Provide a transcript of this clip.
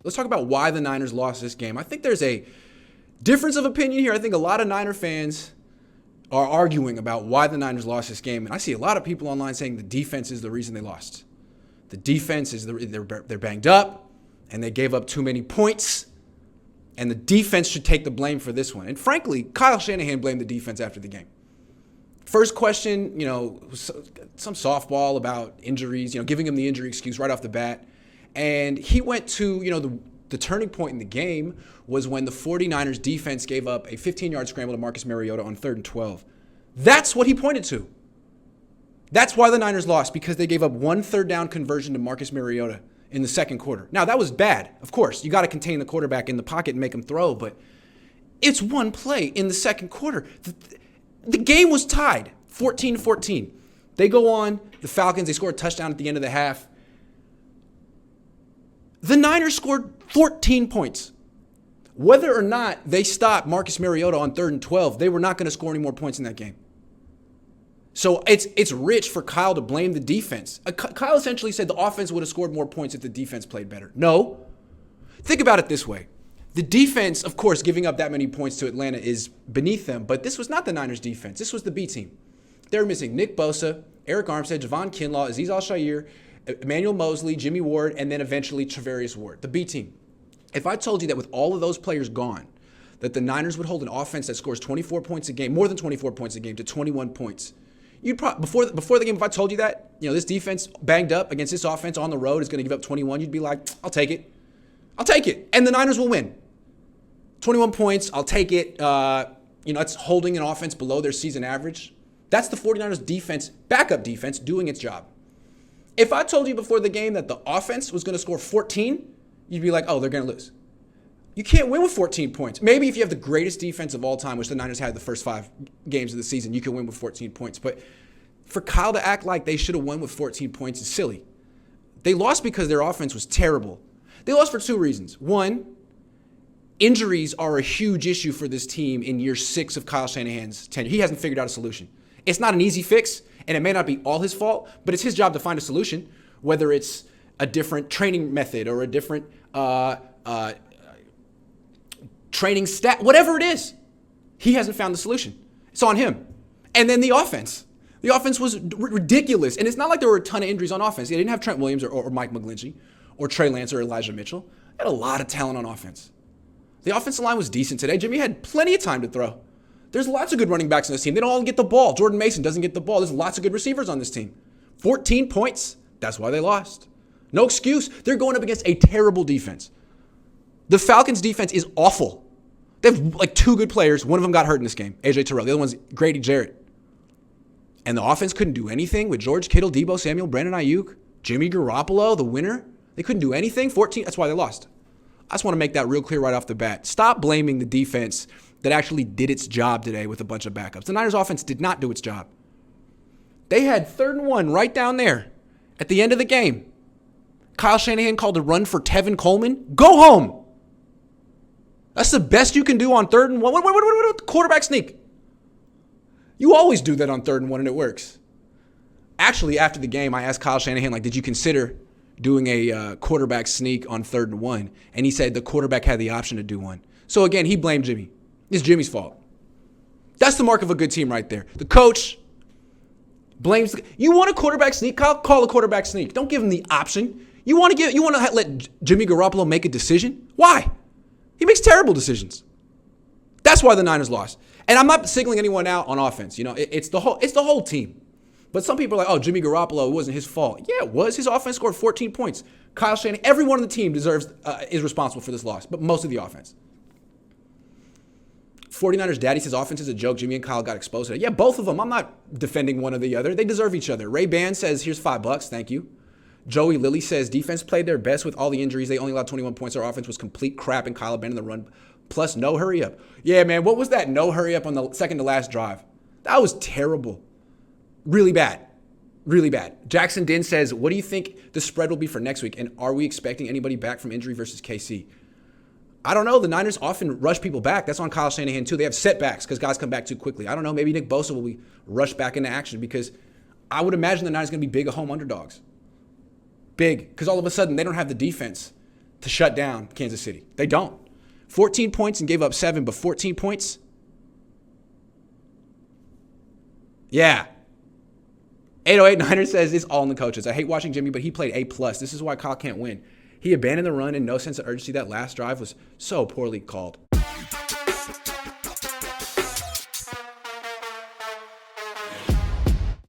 Let's talk about why the Niners lost this game. I think there's a difference of opinion here. I think a lot of Niner fans are arguing about why the Niners lost this game. And I see a lot of people online saying the defense is the reason they lost. The defense is they're banged up and they gave up too many points. And the defense should take the blame for this one. And frankly, Kyle Shanahan blamed the defense after the game. First question, some softball about injuries, giving him the injury excuse right off the bat. And he went to, the turning point in the game was when the 49ers defense gave up a 15-yard scramble to Marcus Mariota on 3rd and 12. That's what he pointed to. That's why the Niners lost, because they gave up one third down conversion to Marcus Mariota in the second quarter. Now, that was bad. Of course, you got to contain the quarterback in the pocket and make him throw, but it's one play in the second quarter. The game was tied, 14-14. They go on, the Falcons, they score a touchdown at the end of the half. The Niners scored 14 points. Whether or not they stopped Marcus Mariota on 3rd and 12, they were not going to score any more points in that game. So it's rich for Kyle to blame the defense. Kyle essentially said the offense would have scored more points if the defense played better. No. Think about it this way. The defense, of course, giving up that many points to Atlanta is beneath them, but this was not the Niners defense. This was the B team. They were missing Nick Bosa, Eric Armstead, Javon Kinlaw, Azeez Al-Shaair, Emmanuel Mosley, Jimmy Ward, and then eventually Travarius Ward, the B team. If I told you that with all of those players gone, that the Niners would hold an offense that scores 24 points a game, more than 24 points a game, to 21 points, you'd probably, before the game, if I told you that, this defense banged up against this offense on the road is going to give up 21, you'd be like, I'll take it. I'll take it. And the Niners will win. 21 points, I'll take it. It's holding an offense below their season average. That's the 49ers defense, backup defense, doing its job. If I told you before the game that the offense was going to score 14, you'd be like, oh, they're going to lose. You can't win with 14 points. Maybe if you have the greatest defense of all time, which the Niners had the first 5 games of the season, you can win with 14 points. But for Kyle to act like they should have won with 14 points is silly. They lost because their offense was terrible. They lost for 2 reasons. One, injuries are a huge issue for this team in year 6 of Kyle Shanahan's tenure. He hasn't figured out a solution. It's not an easy fix, and it may not be all his fault, but it's his job to find a solution, whether it's a different training method or a different training stat, whatever it is. He hasn't found the solution. It's on him. And then the offense. The offense was ridiculous, and it's not like there were a ton of injuries on offense. They didn't have Trent Williams or Mike McGlinchey or Trey Lance or Elijah Mitchell. They had a lot of talent on offense. The offensive line was decent today. Jimmy had plenty of time to throw. There's lots of good running backs on this team. They don't all get the ball. Jordan Mason doesn't get the ball. There's lots of good receivers on this team. 14 points. That's why they lost. No excuse. They're going up against a terrible defense. The Falcons' defense is awful. They have like 2 good players. One of them got hurt in this game, A.J. Terrell. The other one's Grady Jarrett. And the offense couldn't do anything with George Kittle, Deebo Samuel, Brandon Ayuk, Jimmy Garoppolo, the winner. They couldn't do anything. 14. That's why they lost. I just want to make that real clear right off the bat. Stop blaming the defense that actually did its job today with a bunch of backups. The Niners offense did not do its job. They had 3rd and 1 right down there at the end of the game. Kyle Shanahan called a run for Tevin Coleman. Go home. That's the best you can do on 3rd and 1. What quarterback sneak? You always do that on 3rd and 1 and it works. Actually, after the game, I asked Kyle Shanahan, did you consider doing a quarterback sneak on 3rd and 1? And he said the quarterback had the option to do one. So again, he blamed Jimmy. It's Jimmy's fault. That's the mark of a good team right there. The coach blames. You want a quarterback sneak? Call a quarterback sneak. Don't give him the option. You want to let Jimmy Garoppolo make a decision? Why? He makes terrible decisions. That's why the Niners lost. And I'm not singling anyone out on offense. It's the whole team. But some people are like, oh, Jimmy Garoppolo, it wasn't his fault. Yeah, it was. His offense scored 14 points. Kyle Shanahan, everyone on the team is responsible for this loss, but most of the offense. 49ers daddy says offense is a joke. Jimmy and Kyle got exposed today. Yeah, both of them. I'm not defending one or the other. They deserve each other. Ray Ban says, here's $5. Thank you. Joey Lilly says, defense played their best with all the injuries. They only allowed 21 points. Our offense was complete crap and Kyle abandoned the run. Plus, no hurry up. Yeah, man, what was that no hurry up on the second to last drive? That was terrible. Really bad. Really bad. Jackson Din says, what do you think the spread will be for next week? And are we expecting anybody back from injury versus KC? I don't know. The Niners often rush people back. That's on Kyle Shanahan, too. They have setbacks because guys come back too quickly. I don't know. Maybe Nick Bosa will be rushed back into action because I would imagine the Niners are going to be big home underdogs. Big. Because all of a sudden, they don't have the defense to shut down Kansas City. They don't. 14 points and gave up 7, but 14 points? Yeah. 808 Niners says it's all in the coaches. I hate watching Jimmy, but he played A+. This is why Kyle can't win. He abandoned the run and no sense of urgency. That last drive was so poorly called.